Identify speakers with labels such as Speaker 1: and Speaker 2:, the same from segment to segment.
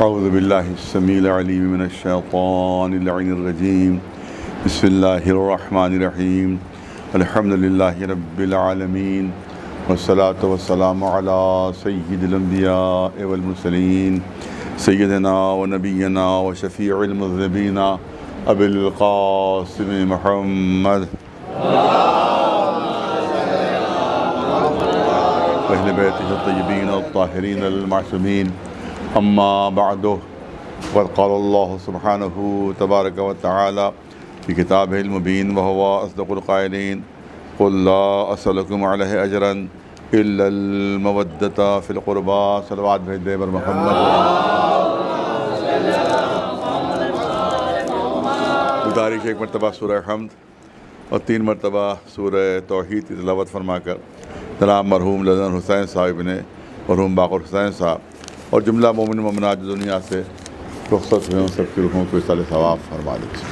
Speaker 1: औज़ुबिल्लाहिस्समीइल अलीम मिनश्शैतानिर रजीम बिस्मिल्लाहिर्रहमानिर्रहीम अल्हम्दुलिल्लाहि रब्बिल आलमीन वस्सलातु वस्सलामु अला सय्यिदिल अंबिया वल मुरसलीन सय्यिदिना व नबिय्यिना व शफ़ीइल मुज़निबीन अबिल क़ासिम मुहम्मद अहले बैतिहि अत्तय्यबीन अत्ताहिरीन अल-मासूमीन अम्मा बअदु क़द क़ालल्लाहु सुब्हानहु तबारक व तआला फ़ी किताबिहिल मुबीन व हुवा अस्दक़ुल क़ाइलीन क़ुल ला असअलुकुम अलैहि अजरन इल्लल मवद्दता फ़िल क़ुरबा। सलवात भेज दे बर मोहम्मद। गुज़ारिश एक मरतबा सूरह हम्द और 3 मरतबा सूरह तौहीद की तिलावत फरमाकर जनाब मरहूम लदन हुसैन साहिब ने मरहूम बाक़र हुसैन साहब और जुमला मोमिन मोमिनात दुनिया से रुख़सत हुए सबकी रूहों को इसाले सवाब फरमा दीजिए।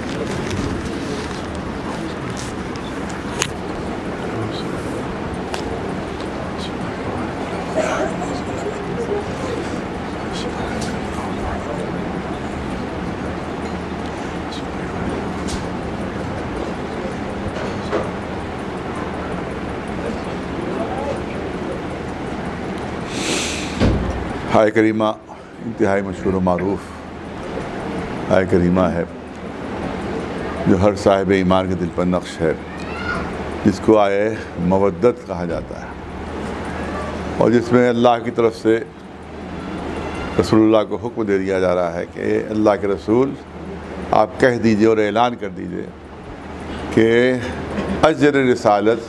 Speaker 1: आय करीमा इंतहाई मशहूर व मारूफ़ आय करीमा है जो हर साहिब ईमान के दिल पर नक्श है, जिसको आए मवद्दत कहा जाता है और जिसमें अल्लाह की तरफ से रसूलुल्लाह को हुक्म दे दिया जा रहा है कि अल्लाह के रसूल आप कह दीजिए और ऐलान कर दीजिए कि अजर रिसालत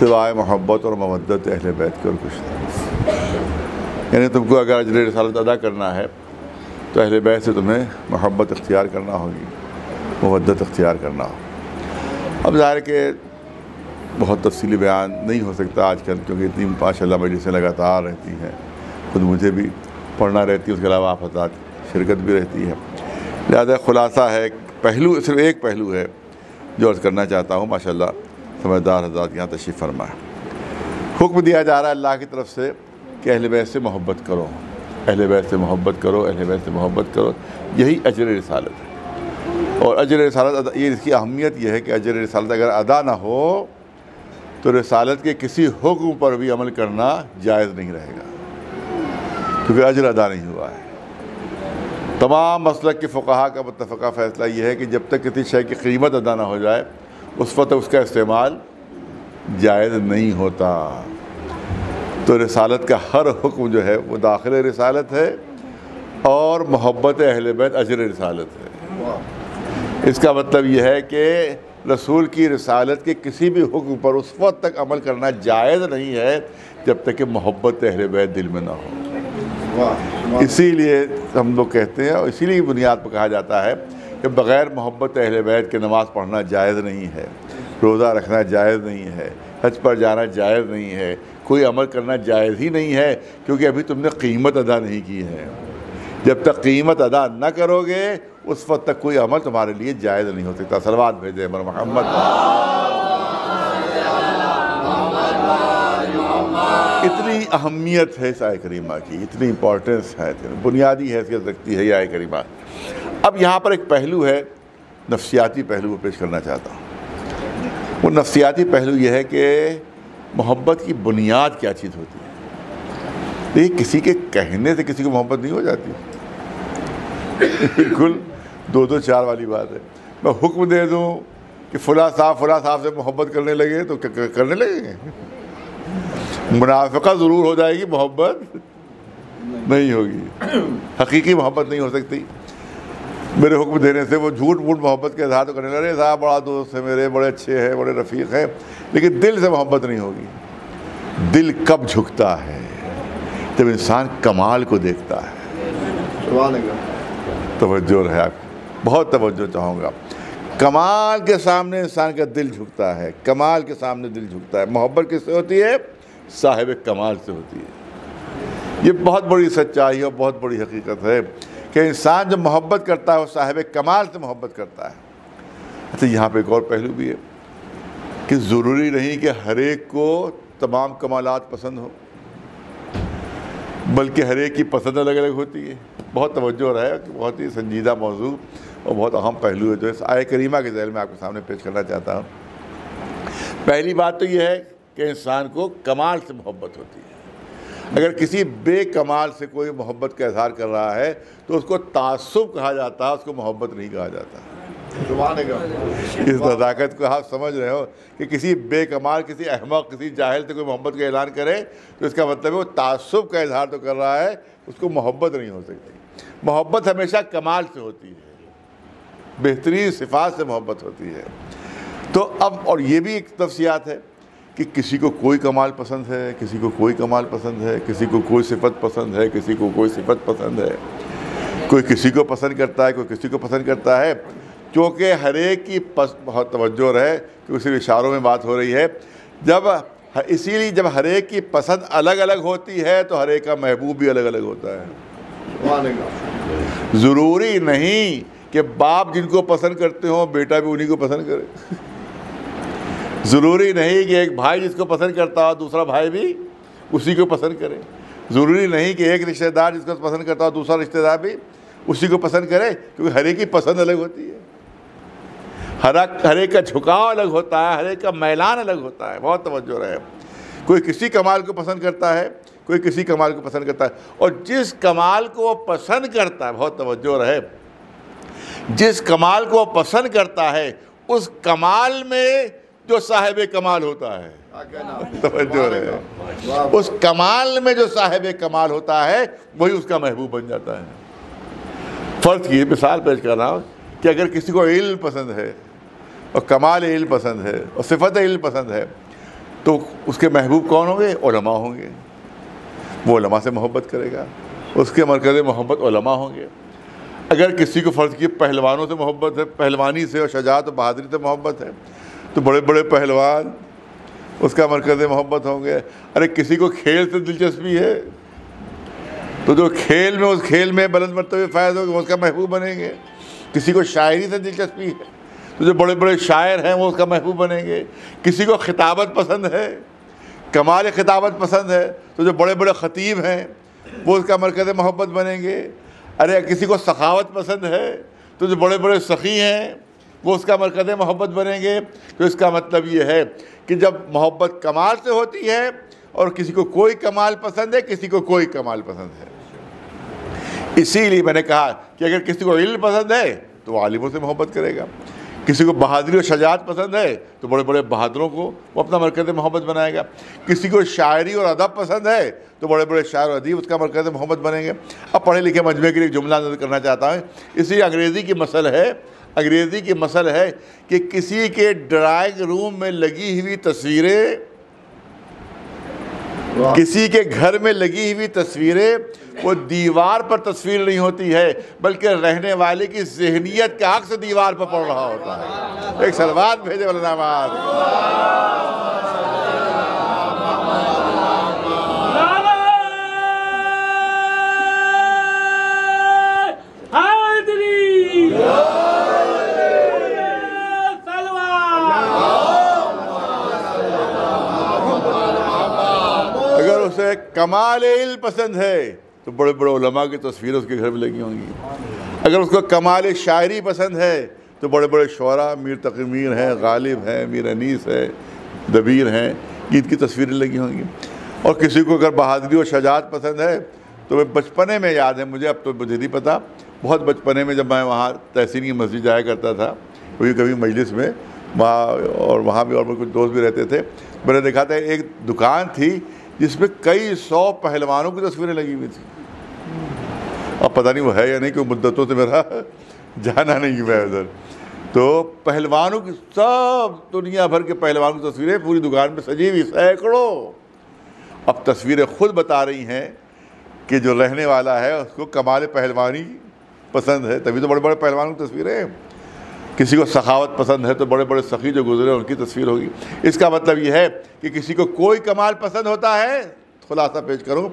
Speaker 1: सिवाय मोहब्बत और मवद्दत अहले बैत को और कुछ नहीं। यानी तुमको अगर अजर रिसालत अदा करना है तो अहले बैत से तुम्हें मोहब्बत इख्तियार करना होगी, मवद्दत इख्तियार करना हो। अब ज़ाहिर के बहुत तफसीली बयान नहीं हो सकता आजकल, क्योंकि इतनी माशाअल्लाह मजलिसें लगातार रहती हैं, खुद मुझे भी पढ़ना रहती है, उसके अलावा आप हज़रात शिरकत भी रहती है। लिहाजा ख़ुलासा है, पहलू सिर्फ एक पहलू है जो अर्ज़ करना चाहता हूँ। माशाअल्लाह समझदार हज़रात यहाँ तशरीफ़ फरमा है। हुक्म दिया जा रहा है अल्लाह की तरफ से कि अहले बैत से मोहब्बत करो, अहले बैत से मोहब्बत करो, अहले बैत से मोहब्बत करो। यही अजर रिसालत है। और अजर रिसालत ये इसकी अहमियत यह है कि अजर रिसालत अगर अदा ना हो तो रिसालत के किसी हुक्म पर भी अमल करना जायज़ नहीं रहेगा, क्योंकि अजर अदा नहीं हुआ है। तमाम मसलक के फ़ुक़हा का मुत्तफ़क़ा फ़ैसला यह है कि जब तक किसी शय की कीमत अदा ना हो जाए उस वक्त उसका इस्तेमाल जायज़ नहीं होता। तो रिसालत का हर हुक्म जो है वो दाखिल रिसालत है और मोहब्बत अहले बैत अजर रिसालत है। इसका मतलब यह है कि रसूल की रिसालत के किसी भी हुक्म पर उस वक्त तक अमल करना जायज़ नहीं है जब तक कि मोहब्बत अहले बैत दिल में ना हो। इसीलिए हम लोग कहते हैं और इसीलिए बुनियाद पर कहा जाता है कि बग़ैर मोहब्बत अहले बैत के नमाज़ पढ़ना जायज़ नहीं है, रोज़ा रखना जायज़ नहीं है, हज पर जाना जायज़ नहीं है, कोई अमल करना जायज़ ही नहीं है, क्योंकि अभी तुमने कीमत अदा नहीं की है। जब तक कीमत अदा न करोगे उस वक्त तक कोई अमल तुम्हारे लिए जायज़ नहीं हो सकता। सलवात भेजे बर मोहम्मद। इतनी अहमियत है इस आय करीमा की, इतनी इम्पोर्टेंस है, बुनियादी हैसियत रखती है ये आय करीमा। अब यहाँ पर एक पहलू है, नफ्सियाती पहलू को पेश करना चाहता हूँ। वो नफ्सियाती पहलू यह है कि मोहब्बत की बुनियाद क्या चीज़ होती है। देखिए, किसी के कहने से किसी को मोहब्बत नहीं हो जाती, बिल्कुल 2-2 4 वाली बात है। मैं हुक्म दे दूँ कि फुला साहब से मोहब्बत करने लगे तो करने लगेंगे। मुनाफ़िक़ा ज़रूर हो जाएगी, मोहब्बत नहीं होगी, हकीकी मोहब्बत नहीं हो सकती। मेरे हुक्म देने से वो झूठ मूठ मोहब्बत के इज़हार तो करने लगे, साहब बड़ा दोस्त है मेरे, बड़े अच्छे हैं, बड़े रफ़ीक हैं, लेकिन दिल से मोहब्बत नहीं होगी। दिल कब झुकता है? जब इंसान कमाल को देखता है। तवज्जो रहे आप, बहुत तवज्जो चाहूँगा। कमाल के सामने इंसान का दिल झुकता है, कमाल के सामने दिल झुकता है। मोहब्बत किससे होती है? साहिब कमाल से होती है। ये बहुत बड़ी सच्चाई और बहुत बड़ी हकीकत है कि इंसान जब मोहब्बत करता है वो साहिब कमाल से मोहब्बत करता है। अच्छा, यहाँ पे एक और पहलू भी है कि ज़रूरी नहीं कि हर एक को तमाम कमालात पसंद हो। बल्कि हर एक की पसंद अलग अलग होती है। बहुत तवज्जो रहा है कि बहुत ही संजीदा मौजू और बहुत अहम पहलू है जो इस आय करीमा के ज़ैल में आपके सामने पेश करना चाहता हूँ। पहली बात तो यह है कि इंसान को कमाल से मोहब्बत होती है। अगर किसी बेकमाल से कोई मोहब्बत का इजहार कर रहा है तो उसको तासुब कहा जाता है, उसको मोहब्बत नहीं कहा जाता। इस नज़ाकत को आप समझ रहे हो कि किसी बेकमाल, किसी अहमक, किसी जाहिल से कोई मोहब्बत का ऐलान करे तो इसका मतलब है वो तासुब का इजहार तो कर रहा है, उसको मोहब्बत नहीं हो सकती। मोहब्बत हमेशा कमाल से होती है, बेहतरीन सिफात से मोहब्बत होती है। तो अब और ये भी एक तफसीलात है कि किसी को कोई कमाल पसंद है, किसी को कोई कमाल पसंद है, किसी को कोई सिफत पसंद है, किसी को कोई सिफत पसंद है, कोई किसी को पसंद करता है, कोई किसी को पसंद करता है। क्योंकि हर एक की बहुत तवज्जो रहे कि सिर्फ इशारों में बात हो रही है। इसीलिए जब हर एक की पसंद अलग अलग होती है तो हर एक का महबूब भी अलग अलग होता है। ज़रूरी नहीं कि बाप जिनको पसंद करते हो बेटा भी उन्हीं को पसंद करे। ज़रूरी नहीं कि एक भाई जिसको पसंद करता हो दूसरा भाई भी उसी को पसंद करे। ज़रूरी नहीं कि एक रिश्तेदार जिसको पसंद करता हो दूसरा रिश्तेदार भी उसी को पसंद करे, क्योंकि हर एक की पसंद अलग होती है, हर एक का झुकाव अलग होता है, हर एक का मैलान अलग होता है। बहुत तवज्जो रहे। कोई किसी कमाल को पसंद करता है, कोई किसी कमाल को पसंद करता है, और जिस कमाल को वो पसंद करता है, बहुत तवज्जो रहे, जिस कमाल को वो पसंद करता है उस कमाल में जो साहिब कमाल होता है, तवज्जो रहे, उस कमाल में जो साहिब कमाल होता है वही उसका महबूब बन जाता है। फ़र्ज़ की मिसाल पेश कर रहा हूँ कि अगर किसी को इल्म पसंद है और कमाल इल्म पसंद है और सिफत इल्म पसंद है तो उसके महबूब कौन होंगे? उलमा होंगे। वो उलमा से मोहब्बत करेगा, उसके मरकज़ मोहब्बत उलमा होंगे। अगर किसी को फ़र्ज़ की पहलवानों से मोहब्बत है, पहलवानी से और शजाअत और बहादुरी से मोहब्बत है तो बड़े बड़े पहलवान उसका मरकज़ मोहब्बत होंगे। अरे किसी को खेल से दिलचस्पी है तो जो खेल में उस खेल में बुलंद मर्तबे फ़ायज़ होंगे वो उसका महबूब बनेंगे। किसी को शायरी से दिलचस्पी है तो जो बड़े बड़े शायर हैं वो उसका महबूब बनेंगे। किसी को खिताबत पसंद है, कमाल खिताबत पसंद है तो जो बड़े बड़े ख़तीब हैं वो उसका मरकज़ मोहब्बत बनेंगे। अरे किसी को सखावत पसंद है तो जो बड़े बड़े सखी हैं वो उसका मरकज़ मोहब्बत बनेंगे। तो इसका मतलब ये है कि जब मोहब्बत कमाल से होती है और किसी को कोई कमाल पसंद है, किसी को कोई कमाल पसंद है, इसीलिए मैंने कहा कि अगर किसी को इल्म पसंद है तो वो आलिमों से मोहब्बत करेगा, किसी को बहादुरी और शजाअत पसंद है तो बड़े बड़े बहादुरों को वो अपना मरकज़ मोहब्बत बनाएगा, किसी को शायरी और अदब पसंद है तो बड़े बड़े शायर और अदीब उसका मरकज़ मोहब्बत बनेंगे। अब पढ़े लिखे मजमे के लिए जुमला नज़र करना चाहता हूँ। इसी अंग्रेज़ी की मसल है कि किसी के ड्राइंग रूम में लगी हुई तस्वीरें, किसी के घर में लगी हुई तस्वीरें वो दीवार पर तस्वीर नहीं होती है बल्कि रहने वाले की ज़हनियत का अक्स दीवार पर पड़ रहा होता है। एक सलवात भेजे वाला नवाज। अगर उसे कमाल इल्म पसंद है तो बड़े बड़े उलमा की तस्वीरें उसके घर में लगी होंगी। अगर उसको कमाल शायरी पसंद है तो बड़े बड़े शुअरा, मीर तक़ी मीर हैं, गालिब हैं, मीर अनीस है, दबीर हैं, इनकी तस्वीरें लगी होंगी। और किसी को अगर बहादुरी और शजाअत पसंद है तो मैं बचपने में याद है मुझे, अब तो मुझे नहीं पता, बहुत बचपने में जब मैं वहाँ तहसीन की मस्जिद जाया करता था कभी कभी मजलिस में वहाँ, और वहाँ भी और मेरे कुछ दोस्त भी रहते थे, मैंने देखा था एक दुकान थी जिसमें कई 100 पहलवानों की तस्वीरें लगी हुई थी। अब पता नहीं वो है या नहीं, क्योंकि मुद्दतों से मेरा जाना नहीं हुआ उधर। तो पहलवानों की, सब दुनिया भर के पहलवानों की तस्वीरें पूरी दुकान में सजी हुई, सैकड़ों। अब तस्वीरें खुद बता रही हैं कि जो रहने वाला है उसको कमाल पहलवानी पसंद है, तभी तो बड़े बड़े पहलवानों की तस्वीरें। किसी को सखावत पसंद है तो बड़े बड़े सखी जो गुजरे उनकी तस्वीर होगी। इसका मतलब यह है कि किसी को कोई कमाल पसंद होता है, खुलासा पेश करूं,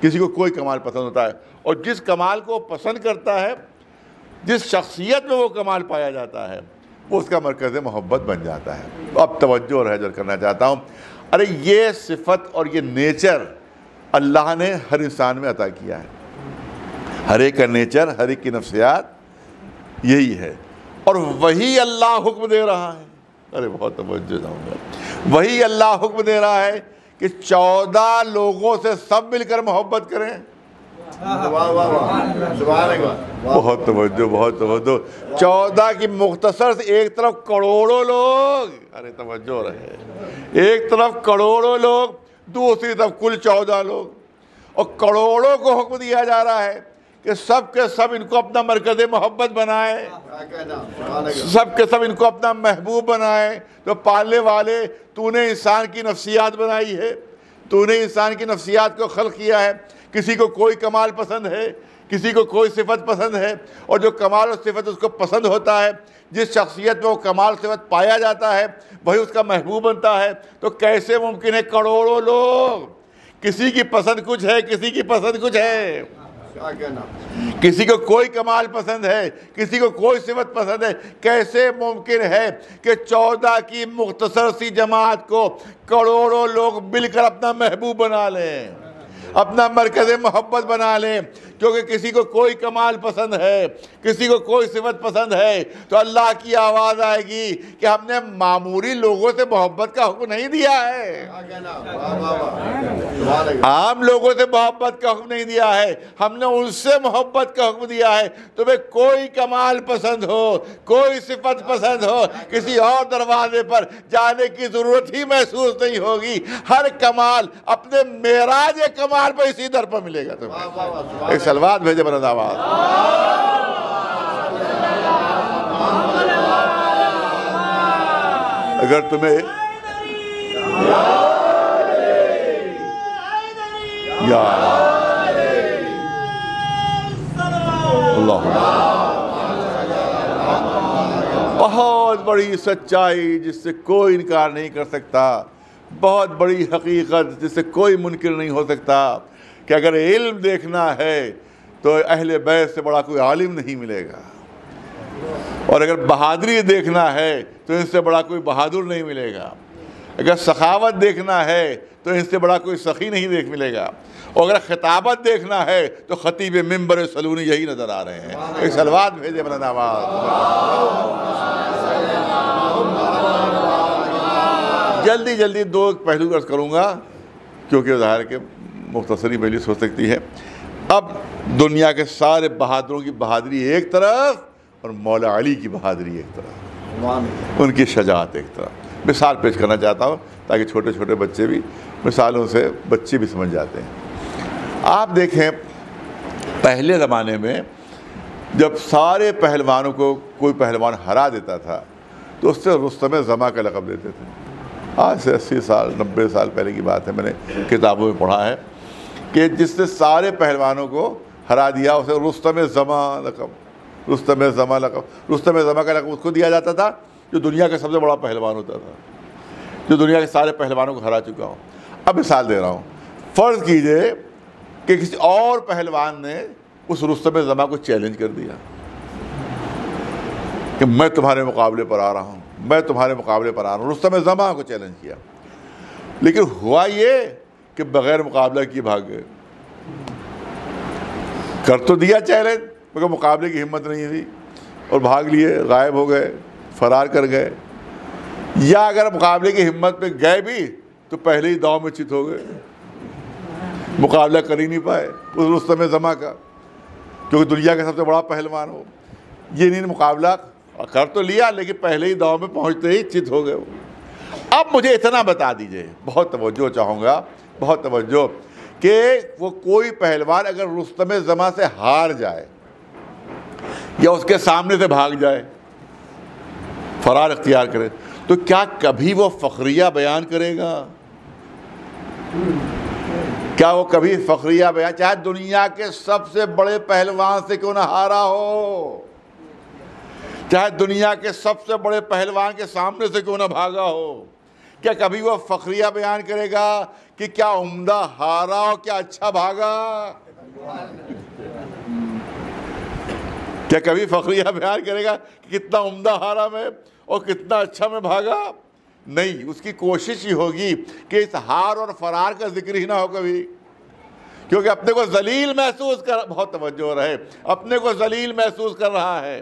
Speaker 1: किसी को कोई कमाल पसंद होता है, और जिस कमाल को पसंद करता है, जिस शख्सियत में वो कमाल पाया जाता है, वो उसका मरकज़ मोहब्बत बन जाता है। अब तवज्जो और हजर करना चाहता हूँ। अरे ये सिफत और ये नेचर अल्लाह ने हर इंसान में अता किया है। हर एक का नेचर, हर एक की नफ्सियात यही है, और वही अल्लाह हुक्म दे रहा है। अरे बहुत तवज्जो जाऊँगा। वही अल्लाह हुक्म दे रहा है कि 14 लोगों से सब मिलकर मोहब्बत करें। बहुत तवज्जो, बहुत तवज्जो। 14 की मुख्तसर से एक तरफ करोड़ों लोग, अरे तवज्जो रहे, एक तरफ करोड़ों लोग, दूसरी तरफ कुल 14 लोग, और करोड़ों को हुक्म दिया जा रहा है कि सब के सब इनको अपना मरकज़ मोहब्बत बनाए, सब के सब इनको अपना महबूब बनाए। तो पालने वाले, तूने इंसान की नफ्सियात बनाई है, तूने इंसान की नफ्सियात को खल्क़ किया है। किसी को कोई कमाल पसंद है, किसी को कोई सिफत पसंद है, और जो कमाल और सिफत उसको पसंद होता है, जिस शख्सियत में वो कमाल सिफत पाया जाता है, वही उसका महबूब बनता है। तो कैसे मुमकिन है करोड़ों लोग, किसी की पसंद कुछ है, किसी की पसंद कुछ है, किसी को कोई कमाल पसंद है, किसी को कोई सिफत पसंद है, कैसे मुमकिन है कि 14 की मुख्तसर सी जमात को करोड़ों लोग मिलकर अपना महबूब बना लें, अपना मरकज़ मोहब्बत बना लें? क्योंकि किसी को कोई कमाल पसंद है, किसी को कोई सिफत पसंद है, तो अल्लाह की आवाज़ आएगी कि हमने मामूली लोगों से मोहब्बत का हुक्म नहीं दिया है, आम लोगों से मोहब्बत का हुक्म नहीं दिया है, हमने उनसे मोहब्बत का हुक्म दिया है। तुम्हें कोई कमाल पसंद हो, कोई सिफत पसंद हो, किसी और दरवाजे पर जाने की ज़रूरत ही महसूस नहीं होगी। हर कमाल अपने मेराज कमाल पर इसी दर पर मिलेगा तुम्हें। एक सलवात भेजे बरदाबाद। अगर तुम्हें बहुत बड़ी सच्चाई जिससे कोई इनकार नहीं कर सकता, बहुत बड़ी हकीकत जिससे कोई मुनकिर नहीं हो सकता कि अगर इल्म देखना है तो अहले बैत से बड़ा कोई आलिम नहीं मिलेगा, और अगर बहादुरी देखना है तो इनसे बड़ा कोई बहादुर नहीं मिलेगा, अगर सखावत देखना है तो इनसे बड़ा कोई सखी नहीं मिलेगा, और अगर खिताबत देखना है तो खतीब मिंबर सलूनी यही नज़र आ रहे हैं। एक सलवात भेजे बरदाबाद। जल्दी जल्दी दो पहलू अर्ज़ करूँगा क्योंकि ज़ाहिर के मुख्तसरी मजलिस हो सकती है। अब दुनिया के सारे बहादुरों की बहादुरी एक तरफ और मौला अली की बहादुरी एक तरफ, उनकी शजाअत एक तरफ। मिसाल पेश करना चाहता हूँ ताकि छोटे छोटे बच्चे भी, मिसालों से बच्चे भी समझ जाते हैं। आप देखें पहले ज़माने में जब सारे पहलवानों को कोई पहलवान हरा देता था तो उससे रुस्तम ज़मा का लक़ब देते थे। आज से 80 साल 90 साल पहले की बात है, मैंने किताबों में पढ़ा है कि जिसने सारे पहलवानों को हरा दिया उसे रुस्तम ज़मा लक़ब, रुस्तम ज़मा लक़ब, रुस्तम ज़मा का लक़ब उसको दिया जाता था जो दुनिया का सबसे बड़ा पहलवान होता था, जो दुनिया के सारे पहलवानों को हरा चुका हो। अब मिसाल दे रहा हूँ, फ़र्ज़ कीजिए कि किसी और पहलवान ने उस रुस्तम ज़मा को चैलेंज कर दिया कि मैं तुम्हारे मुकाबले पर आ रहा हूँ, मैं तुम्हारे मुकाबले पर आ रहा हूँ। रुस्तम ज़मा को चैलेंज किया, लेकिन हुआ ये कि बग़ैर मुकाबला किए भाग गए। कर तो दिया चैलेंज मगर मुकाबले की हिम्मत नहीं थी और भाग लिए, गायब हो गए, फरार कर गए। या अगर मुकाबले की हिम्मत पे गए भी तो पहले ही दांव में चित हो गए, मुकाबला कर ही नहीं पाए उस रुस्तम ज़मा का, क्योंकि दुनिया का सबसे बड़ा पहलवान हो। ये नहीं, मुकाबला कर तो लिया लेकिन पहले ही दांव में पहुंचते ही चित हो गए वो। अब मुझे इतना बता दीजिए, बहुत तवज्जो चाहूँगा, बहुत तवज्जो, कि वो कोई पहलवान अगर रुस्तम ज़मा से हार जाए या उसके सामने से भाग जाए, फरार इख्तियार करे, तो क्या कभी वो फ़ख्रिया बयान करेगा? क्या वो कभी फ़ख्रिया बयान, चाहे दुनिया के सबसे बड़े पहलवान से क्यों ना हारा हो, चाहे दुनिया के सबसे बड़े पहलवान के सामने से क्यों ना भागा हो, क्या कभी वो फ़ख्रिया बयान करेगा कि क्या उम्दा हारा और क्या अच्छा भागा? क्या कभी फ़ख्रिया बयान करेगा कि कितना उम्दा हारा मैं और कितना अच्छा मैं भागा? नहीं, उसकी कोशिश ही होगी कि इस हार और फरार का जिक्र ही ना हो कभी, क्योंकि अपने को जलील महसूस कर, बहुत तवज्जो रहे, अपने को जलील महसूस कर रहा है,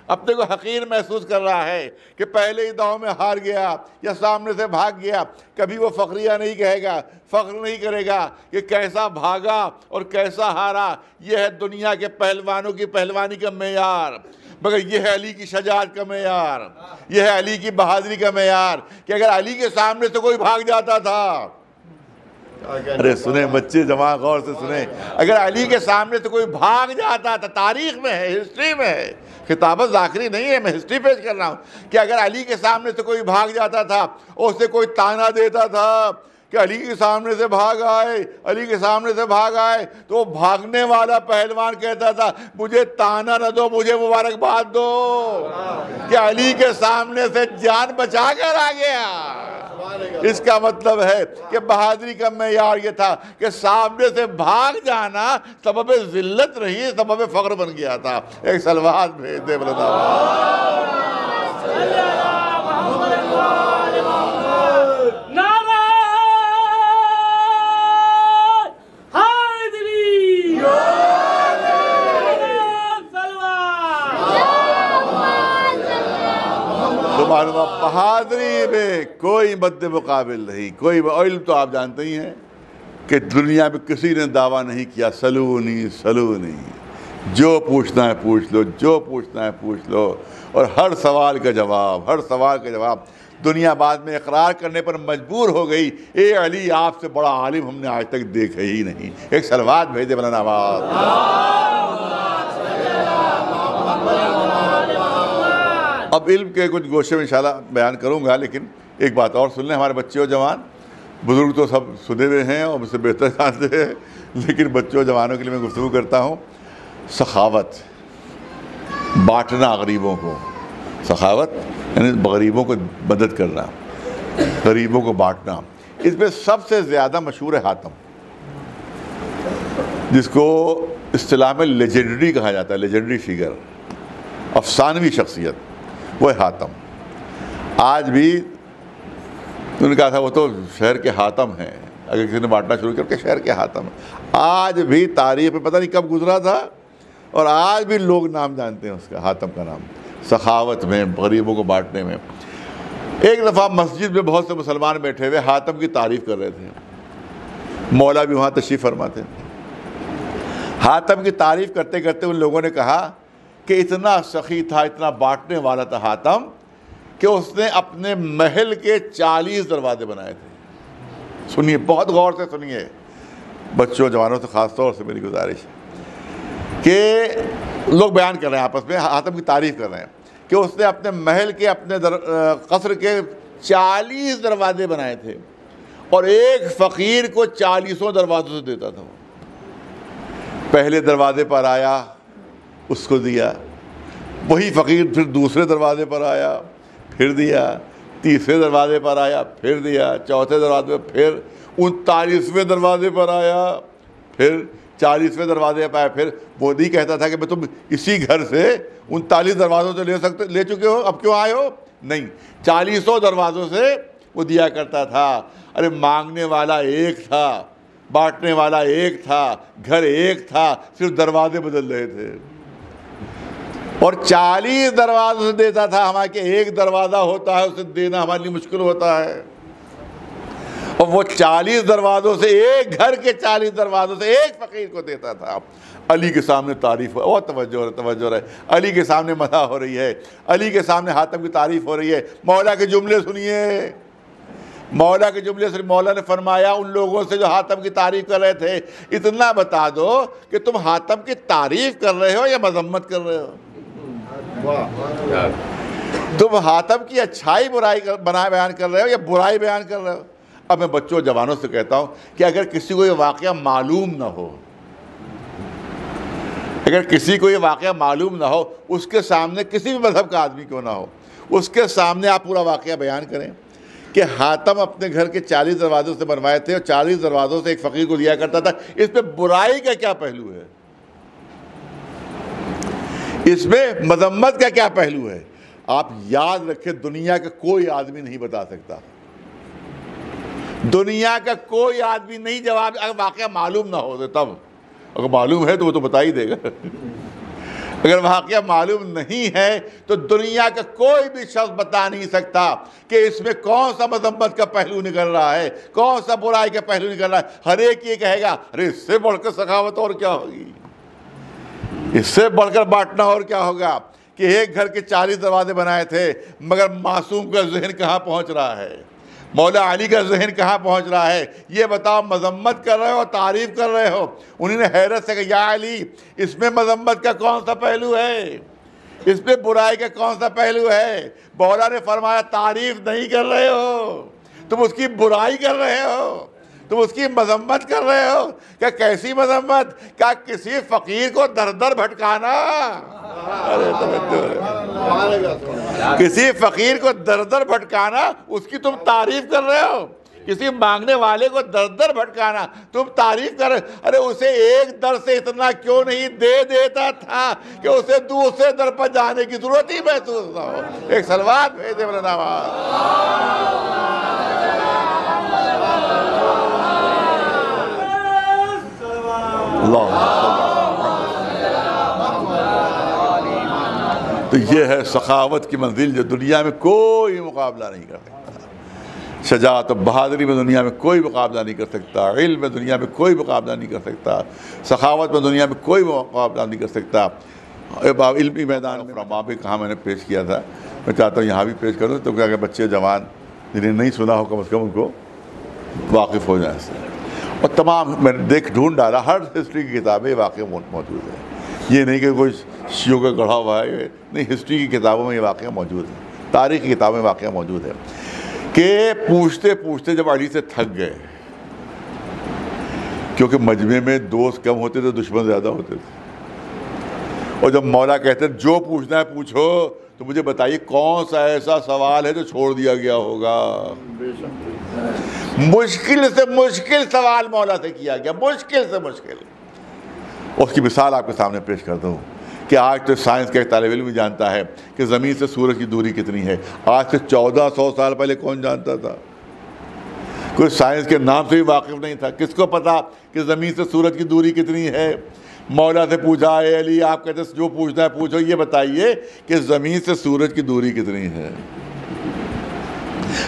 Speaker 1: अपने को हकीर महसूस कर रहा है कि पहले ही दांव में हार गया या सामने से भाग गया। कभी वो फखरिया नहीं कहेगा, फख्र नहीं करेगा कि कैसा भागा और कैसा हारा। यह है दुनिया के पहलवानों की पहलवानी का मेयार, मगर यह है अली की शजाअत का मेयार, यह है अली की बहादुरी का मेयार कि अगर अली के सामने से कोई भाग जाता था, अरे सुने बच्चे, जमा गौर से सुने, अगर अली के सामने से कोई भाग जाता था, तारीख में है, हिस्ट्री में है, खिताबत आखिरी नहीं है, मैं हिस्ट्री पेश कर रहा हूँ कि अगर अली के सामने से कोई भाग जाता था और उसे कोई ताना देता था कि अली के सामने से भाग आए, अली के सामने से भाग आए, तो भागने वाला पहलवान कहता था मुझे ताना न दो, मुझे मुबारकबाद दो कि अली के सामने से जान बचा कर आ गया। इसका मतलब है कि बहादुरी का मेयार ये था कि सामने से भाग जाना सबब जिल्लत रही, सबब फख्र बन गया था। एक सलवात भेज दे बहादुरी में कोई मद्दे मुकाबिल नहीं, कोई इल्म तो आप जानते ही हैं कि दुनिया में किसी ने दावा नहीं किया सलूनी सलूनी, जो पूछना है पूछ लो, जो पूछना है पूछ लो, और हर सवाल का जवाब दुनिया बाद में इकरार करने पर मजबूर हो गई, ए अली आपसे बड़ा आलिम हमने आज तक देखा ही नहीं। एक सलवात भेजे बना नवाज। अब इल्म के कुछ गोशे में इंशाल्लाह बयान करूंगा, लेकिन एक बात और सुन लें, हमारे बच्चे और जवान, बुजुर्ग तो सब सुने हुए हैं और मुझसे बेहतर जानते हैं, लेकिन बच्चों जवानों के लिए मैं गुफ्तगू करता हूँ। सखावत, बांटना गरीबों को, सखावत यानी गरीबों को मदद करना, गरीबों को बांटना, इसमें सबसे ज़्यादा मशहूर है हातम, जिसको इस्तिलाह में लेजेंडरी कहा जाता है, लेजेंडरी फिगर, अफसानवी शख्सियत, वो है हातम। आज भी उन्होंने कहा था वो तो शहर के हातम हैं, अगर किसी ने बांटना शुरू किया कि शहर के हातम, आज भी तारीख में पता नहीं कब गुजरा था और आज भी लोग नाम जानते हैं उसका, हातम का नाम, सखावत में, गरीबों को बांटने में। एक दफ़ा मस्जिद में बहुत से मुसलमान बैठे हुए हातम की तारीफ़ कर रहे थे, मौला भी वहाँ तशरीफ़ फरमाते थे। हातम की तारीफ़ करते करते उन लोगों ने कहा कि इतना सखी था, इतना बांटने वाला था हातम कि उसने अपने महल के 40 दरवाजे बनाए थे। सुनिए, बहुत गौर से सुनिए बच्चों जवानों से ख़ास तौर से मेरी गुजारिश कि लोग बयान कर रहे हैं आपस में, हातम की तारीफ़ कर रहे हैं कि उसने अपने महल के, अपने कसर के 40 दरवाजे बनाए थे और एक फ़कीर को 40 दरवाज़ों से देता था। पहले दरवाजे पर आया, उसको दिया, वही फ़कीर फिर दूसरे दरवाजे पर आया, फिर दिया, तीसरे दरवाजे पर आया, फिर दिया, चौथे दरवाजे पर, फिर 39वें दरवाजे पर आया, फिर 40वें दरवाजे पर आया। फिर वो नहीं कहता था कि मैं तुम इसी घर से 39 दरवाज़ों से ले चुके हो, अब क्यों आए हो, नहीं, 40 दरवाज़ों से वो दिया करता था। अरे मांगने वाला एक था, बांटने वाला एक था, घर एक था, सिर्फ दरवाजे बदल रहे थे। और 40 दरवाज़ों से देता था। हमारे के एक दरवाज़ा होता है, उसे देना हमारे लिए मुश्किल होता है, और वो 40 दरवाज़ों से, एक घर के 40 दरवाज़ों से एक फ़कीर को देता था। अली के सामने तारीफ़, और तवज्जो रहे, अली के सामने मदह हो रही है, अली के सामने हातम की तारीफ़ हो रही है। मौला के जुमले सुनिए, मौला के जुमले से मौला ने फरमाया उन लोगों से जो हातम की तारीफ़ कर रहे थे, इतना बता दो कि तुम हातम की तारीफ़ कर रहे हो या मजम्मत कर रहे हो। तुम हातम की अच्छाई बुराई बयान कर रहे हो या बुराई बयान कर रहे हो। अब मैं बच्चों जवानों से कहता हूं कि अगर किसी को ये वाक़या मालूम ना हो, अगर किसी को ये वाक़या मालूम ना हो, उसके सामने किसी भी मजहब का आदमी क्यों ना हो, उसके सामने आप पूरा वाक़या बयान करें कि हातम अपने घर के 40 दरवाज़ों से बनवाए थे और 40 दरवाज़ों से एक फ़कीर को दिया करता था। इसमें बुराई का क्या पहलू है, इसमें मजम्मत का क्या पहलू है? आप याद रखें, दुनिया का कोई आदमी नहीं बता सकता, दुनिया का कोई आदमी नहीं जवाब, अगर वाकया मालूम ना हो तो तब, अगर मालूम है तो वो तो बता ही देगा। अगर वाकया मालूम नहीं है तो दुनिया का कोई भी शख्स बता नहीं सकता कि इसमें कौन सा मजम्मत का पहलू निकल रहा है, कौन सा बुराई का पहलू निकल रहा है। हर एक ये कहेगा अरे इससे बढ़कर सखावत और क्या होगी, इससे बढ़कर बांटना और क्या होगा, कि एक घर के 40 दरवाजे बनाए थे मगर मासूम का जहन कहाँ पहुँच रहा है, मौला अली का जहन कहाँ पहुँच रहा है। ये बताओ, मजम्मत कर रहे हो, तारीफ़ कर रहे हो। उन्होंने हैरत से कहा या अली इसमें मजम्मत का कौन सा पहलू है, इसमें बुराई का कौन सा पहलू है। मौला ने फरमाया तारीफ़ नहीं कर रहे हो, तुम उसकी बुराई कर रहे हो, तुम उसकी मजम्मत कर रहे हो। क्या कैसी मजम्मत, क्या किसी फ़कीर को दर दर भटकाना, अरे किसी फ़कीर को दर दर भटकाना, उसकी तुम तारीफ़ कर रहे हो। किसी मांगने वाले को दर दर भटकाना तुम तारीफ़ कर रहे। अरे उसे एक दर से इतना क्यों नहीं दे देता था कि उसे दूसरे दर पर जाने की ज़रूरत ही महसूस ना हो। एक सलवात भेजे मेरा नवाज। तो ये है सखावत की मंजिल जो दुनिया में कोई मुकाबला नहीं कर सकता। शजाअत बहादुरी में दुनिया में कोई मुकाबला नहीं कर सकता, इल्म में दुनिया में कोई मुकाबला नहीं कर सकता, सखावत में दुनिया में कोई मुकाबला नहीं कर सकता। इल्मी मैदान में वहाँ भी कहाँ मैंने पेश किया था, मैं चाहता हूँ यहाँ भी पेश करूँ तो क्या बच्चे जवान जिन्हें नहीं सुना हो कम से कम उनको वाकिफ़ हो जाए इससे। और तमाम मैंने ढूंढ डाला, हर हिस्ट्री की किताबें वाकई मौजूद है। ये नहीं कि कोई शियों का गढ़ा हुआ है, नहीं, हिस्ट्री की किताबों में ये वाकया मौजूद है, तारीख़ की किताबों में वाकया मौजूद है कि पूछते पूछते जब अली से थक गए, क्योंकि मजमे में दोस्त कम होते थे, दुश्मन ज़्यादा होते थे। और जब मौला कहते जो पूछना है पूछो, तो मुझे बताइए कौन सा ऐसा सवाल है जो छोड़ दिया गया होगा। मुश्किल से मुश्किल सवाल मौला से किया गया, मुश्किल से मुश्किल। उसकी मिसाल आपके सामने पेश कर दूँ कि आज तो साइंस का एक तालिब इल्म भी जानता है कि ज़मीन से सूरज की दूरी कितनी है। आज से 1400 साल पहले कौन जानता था? कोई साइंस के नाम से भी वाकिफ़ नहीं था। किसको पता कि ज़मीन से सूरज की दूरी कितनी है? मौला से पूछा है अली, आप कहते जो पूछना है पूछो, ये बताइए कि ज़मीन से सूरज की दूरी कितनी है?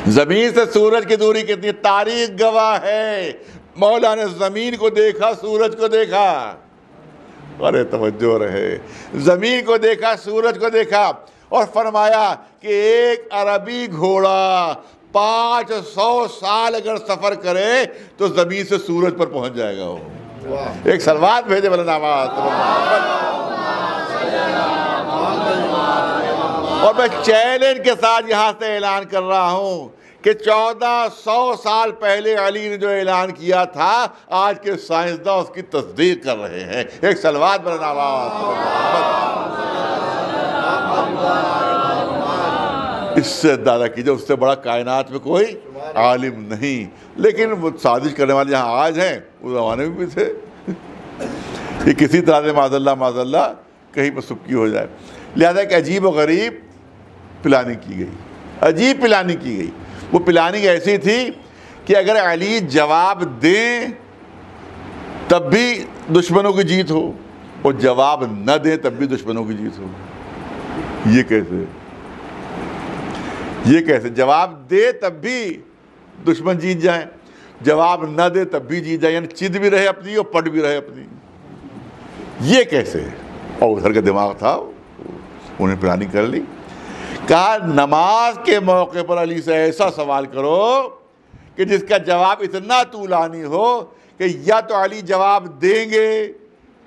Speaker 1: ज़मीन से सूरज की दूरी कितनी? तारीख गवाह है। मौला ने ज़मीन को देखा, सूरज को देखा, अरे तवज्जो रहे, ज़मीन को देखा, सूरज को देखा, और फरमाया कि एक अरबी घोड़ा 500 साल अगर सफ़र करे तो ज़मीन से सूरज पर पहुंच जाएगा वो। एक सलवात भेजे वाला नामाज। और मैं चैलेंज के साथ यहाँ से ऐलान कर रहा हूँ कि 1400 साल पहले अली ने जो ऐलान किया था, आज के साइंसदान उसकी तस्दीक कर रहे हैं। एक सलवात वाला नामाज। इससे अंदाज़ा कीजिए, उससे बड़ा कायनात में कोई आलिम नहीं। लेकिन वो साजिश करने वाले यहाँ आज हैं, उस ज़माने में भी थे। ये किसी तरह से माज़अल्लाह कहीं पर सुक्की हो जाए। लिहाजा एक अजीब व गरीब प्लानिंग की गई, अजीब प्लानिंग की गई। वो प्लानिंग ऐसी थी कि अगर अली जवाब दें तब भी दुश्मनों की जीत हो, और जवाब न दें तब भी दुश्मनों की जीत हो। ये कैसे? ये कैसे? जवाब दे तब भी दुश्मन जीत जाए, जवाब न दे तब भी जीत जाए, यानी चिद भी रहे अपनी और पट भी रहे अपनी। ये कैसे? और उधर का दिमाग था, उन्हें प्लानिंग कर ली। कहा नमाज के मौके पर अली से ऐसा सवाल करो कि जिसका जवाब इतना तूलानी हो कि या तो अली जवाब देंगे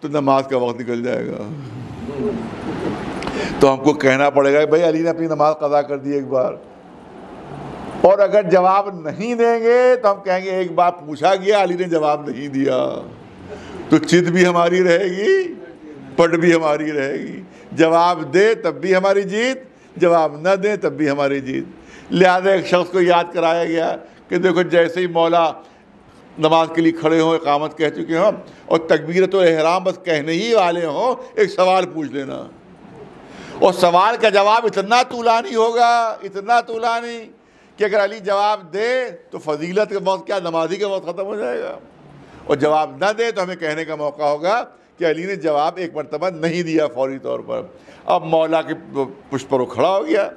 Speaker 1: तो नमाज का वक्त निकल जाएगा, तो हमको कहना पड़ेगा भाई अली ने अपनी नमाज कज़ा कर दी एक बार। और अगर जवाब नहीं देंगे तो हम कहेंगे एक बार पूछा गया, अली ने जवाब नहीं दिया, तो चिद भी हमारी रहेगी, पट भी हमारी रहेगी। जवाब दे तब भी हमारी जीत, जवाब न दे तब भी हमारी जीत। लिहाजा एक शख्स को याद कराया गया कि देखो, जैसे ही मौला नमाज के लिए खड़े हों, इकामत कह चुके हों और तकबीरत और एहराम बस कहने ही वाले हों, एक सवाल पूछ लेना। और सवाल का जवाब इतना तूलानी होगा, इतना तूलानी कि अगर अली जवाब दे तो फजीलत के वक्त क्या, नमाजी के वक्त ख़त्म हो जाएगा, और जवाब ना दे तो हमें कहने का मौका होगा कि अली ने जवाब एक मरतबा नहीं दिया फौरी तौर पर। अब मौला के पुष्प पर वो खड़ा हो गया।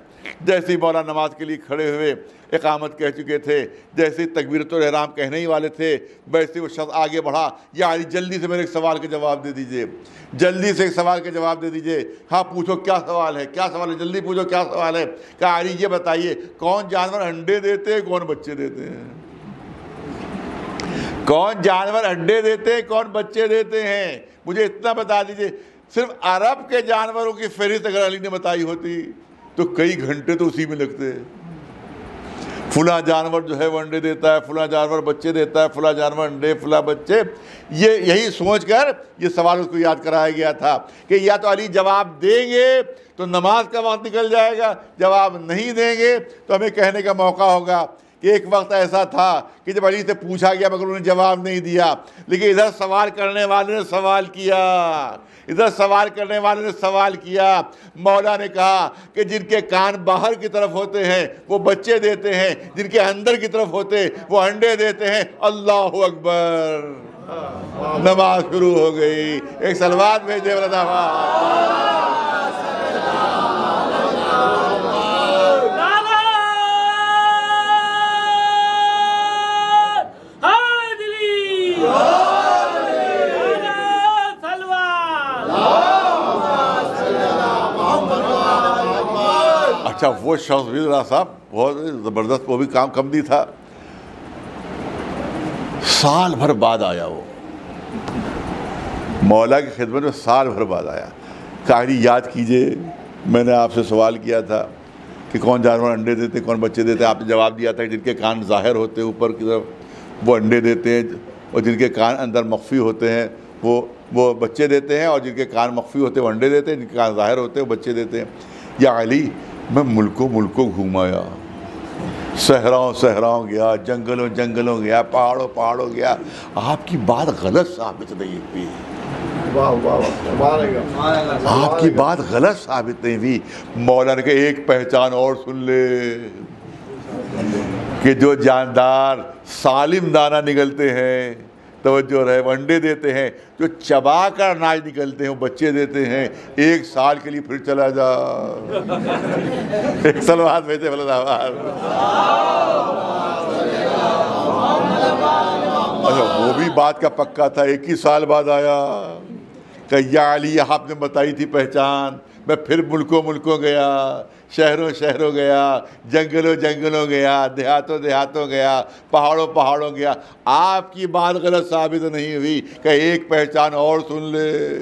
Speaker 1: जैसे ही मौला नमाज के लिए खड़े हुए, इकामत कह चुके थे, जैसे ही तकबीरतुल इहराम कहने ही वाले थे, वैसे वो शख्स आगे बढ़ा, या अली जल्दी से मेरे एक सवाल के जवाब दे दीजिए, जल्दी से एक सवाल के जवाब दे दीजिए। हाँ पूछो क्या सवाल है, क्या सवाल है, जल्दी पूछो क्या सवाल है। क्या अली ये बताइए कौन जानवर अंडे देते हैं, कौन बच्चे देते हैं, कौन जानवर अंडे देते हैं, कौन बच्चे देते हैं, मुझे इतना बता दीजिए। सिर्फ अरब के जानवरों की फहरिस्त अगर अली ने बताई होती तो कई घंटे तो उसी में लगते। फुला जानवर जो है वो अंडे देता है, फुला जानवर बच्चे देता है, फुला जानवर अंडे, फुला बच्चे। ये यही सोचकर ये सवाल उसको याद कराया गया था कि या तो अली जवाब देंगे तो नमाज का वक्त निकल जाएगा, जवाब नहीं देंगे तो हमें कहने का मौका होगा कि एक वक्त ऐसा था कि जब अली से पूछा गया मगर उन्होंने जवाब नहीं दिया, लेकिन इधर सवाल करने वाले ने सवाल किया, इधर सवाल करने वाले ने सवाल किया। मौला ने कहा कि जिनके कान बाहर की तरफ होते हैं वो बच्चे देते हैं, जिनके अंदर की तरफ होते वो अंडे देते हैं। अल्लाहु अकबर, नमाज शुरू हो गई। एक सलवात भेजे अच्छा वो शख्स भी साहब बहुत ज़बरदस्त, वो भी काम कम नहीं था। साल भर बाद आया वो, मौला की खिदमत में साल भर बाद आया। कायरी याद कीजिए मैंने आपसे सवाल किया था कि कौन जानवर अंडे देते कौन बच्चे देते, आपने जवाब दिया था कि जिनके कान ज़ाहिर होते हैं ऊपर की तरफ वो अंडे देते हैं, और जिनके कान अंदर मख्फी होते हैं वो बच्चे देते हैं, और जिनके कान मख्फी होते हैं वो अंडे देते हैं, जिनके कान ज़ाहिर होते हैं वो बच्चे देते हैं। या अली मैं मुल्कों घूमाया, सहराओं गया, जंगलों गया, पहाड़ों गया, आपकी बात गलत साबित नहीं हुई, आपकी बात गलत साबित नहीं हुई। मौला ने कहा एक पहचान और सुन ले कि जो जानदार सालिम दाना निकलते हैं, तवज्जो रहे, वो अंडे देते हैं, जो चबा कर अनाज निकलते हैं वो बच्चे देते हैं। एक साल के लिए फिर चला जा। एक सलवात भेजे अच्छा वो भी बात का पक्का था, एक ही साल बाद आया कि या अली आपने बताई थी पहचान। मैं फिर मुल्कों गया, शहरों गया, जंगलों गया, देहातों गया, पहाड़ों गया, आपकी बात गलत साबित नहीं हुई। कि एक पहचान और सुन ले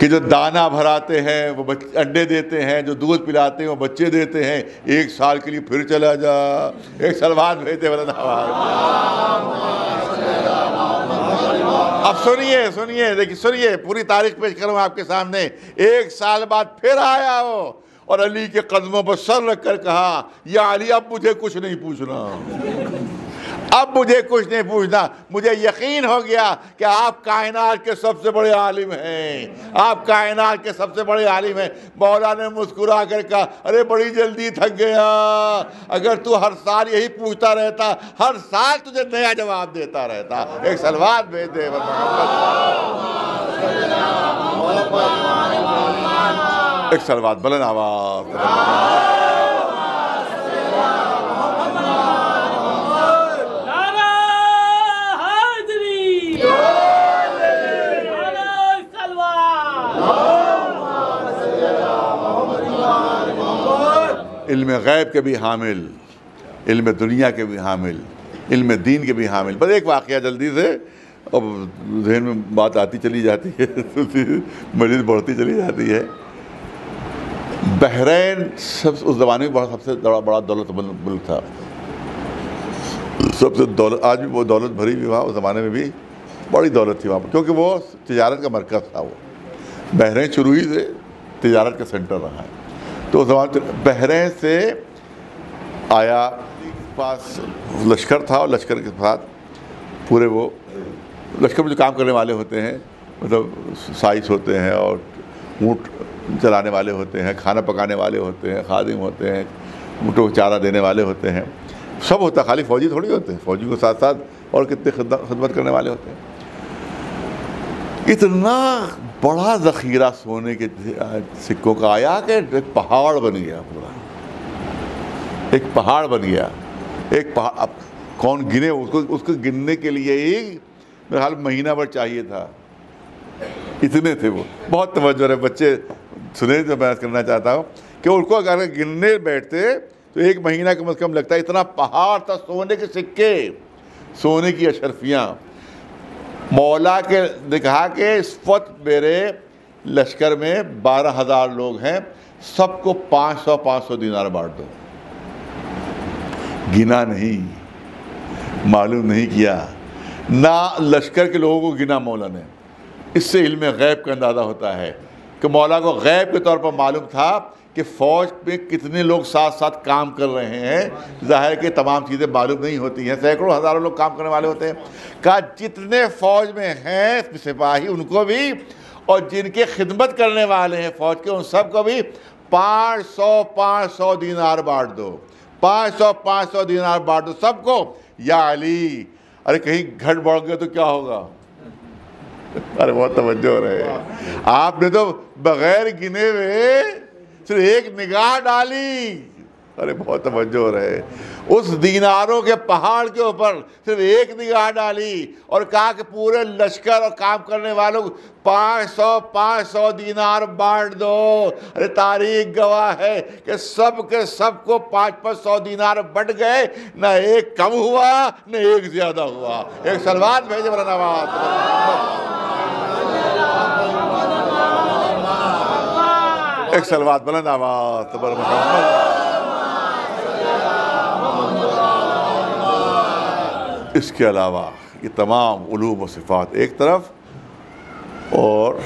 Speaker 1: कि जो दाना भराते हैं वो अंडे देते हैं, जो दूध पिलाते हैं वो बच्चे देते हैं। एक साल के लिए फिर चला जा। एक सलवात भेजते अब सुनिए देखिए, सुनिए पूरी तारीख पेश करूँ आपके सामने। एक साल बाद फिर आया वो और अली के कदमों पर सर रख कर कहा, या अली अब मुझे कुछ नहीं पूछना, अब मुझे कुछ नहीं पूछना। मुझे यकीन हो गया कि आप कायनात के सबसे बड़े आलिम हैं, आप कायनात के सबसे बड़े आलिम हैं। मौला ने मुस्कुरा कर कहा, अरे बड़ी जल्दी थक गया, अगर तू हर साल यही पूछता रहता, हर साल तुझे नया जवाब देता रहता। एक सलवात भेज दे एक सलवात बुलंद आवाज़। इल्म गैब के भी हामिल, इल्म दुनिया के भी हामिल, इल्म दीन के भी हामिल। बस एक वाक़या जल्दी से, अब जहन में बात आती चली जाती है, मज़ीद बढ़ती चली जाती है। बहरैन उस ज़माने में सबसे बड़ा दौलतमंद मुल्क था, सबसे दौलत, आज भी वो दौलत भरी भी वहाँ, उस ज़माने में भी बड़ी दौलत थी वहाँ पर, क्योंकि वो तिजारत का मरकज़ था। वो बहरैन शुरू ही से तिजारत का सेंटर रहा है। तो बहरैन से आया, पास लश्कर था, और लश्कर के साथ पूरे वो लश्कर में जो काम करने वाले होते हैं, मतलब साइस होते हैं और ऊँट चलाने वाले होते हैं, खाना पकाने वाले होते हैं, खादिम होते हैं, उनको चारा देने वाले होते हैं, सब होता, खाली फ़ौजी थोड़ी होते हैं, फ़ौजी के साथ साथ और कितने खिदमत करने वाले होते हैं। इतना बड़ा ज़ख़ीरा सोने के सिक्कों का आया कि एक पहाड़ बन गया, पूरा एक पहाड़ बन गया। एक पहाड़, अब कौन गिने उसको गिनने के लिए ही मेरे ख्याल महीना भर चाहिए था, इतने थे वो। बहुत तवज्जो है, बच्चे सुने तो मैं करना चाहता हूँ कि उनको अगर गिनने बैठते तो एक महीना कम से कम लगता है। इतना पहाड़ था सोने के सिक्के, सोने की अशरफियाँ। मौला के ने कहा कि इस वक्त मेरे लश्कर में 12,000 लोग हैं, सबको 500-500 दीनार बांट दो। गिना नहीं, मालूम नहीं किया, ना लश्कर के लोगों को गिना मौला ने। इससे इल्म गैब का अंदाज़ा होता है कि मौला को गैब के तौर पर मालूम था कि फ़ौज में कितने लोग साथ साथ काम कर रहे हैं। ज़ाहिर कि तमाम चीज़ें मालूम नहीं होती हैं, सैकड़ों हज़ारों लोग काम करने वाले होते हैं। कहा जितने फ़ौज में हैं सिपाही उनको भी, और जिनके खिदमत करने वाले हैं फ़ौज के, उन सबको भी 500-500 दीनार बांट दो, 500-500 दीनार बांट दो सबको। या अली, अरे कहीं घट बढ़ गया तो क्या होगा? अरे बहुत तवज्जो हो रहे हैं। आपने तो बगैर गिने हुए सिर्फ एक निगाह डाली। अरे बहुत तवज्जो हो रहे हैं। उस दीनारों के पहाड़ के ऊपर सिर्फ एक निगाह डाली और कहा कि पूरे लश्कर और काम करने वालों को 500-500 दीनार बांट दो। अरे तारीख गवाह है कि सब के सबको 500 दीनार बट गए, न एक कम हुआ न एक ज्यादा हुआ। एक सलवात भेजे बड़ा नवाज, एक सलवात बुलंद आवाज़ तबर मोहम्मद। इसके अलावा ये तमाम उलूम व सिफ़ात एक तरफ और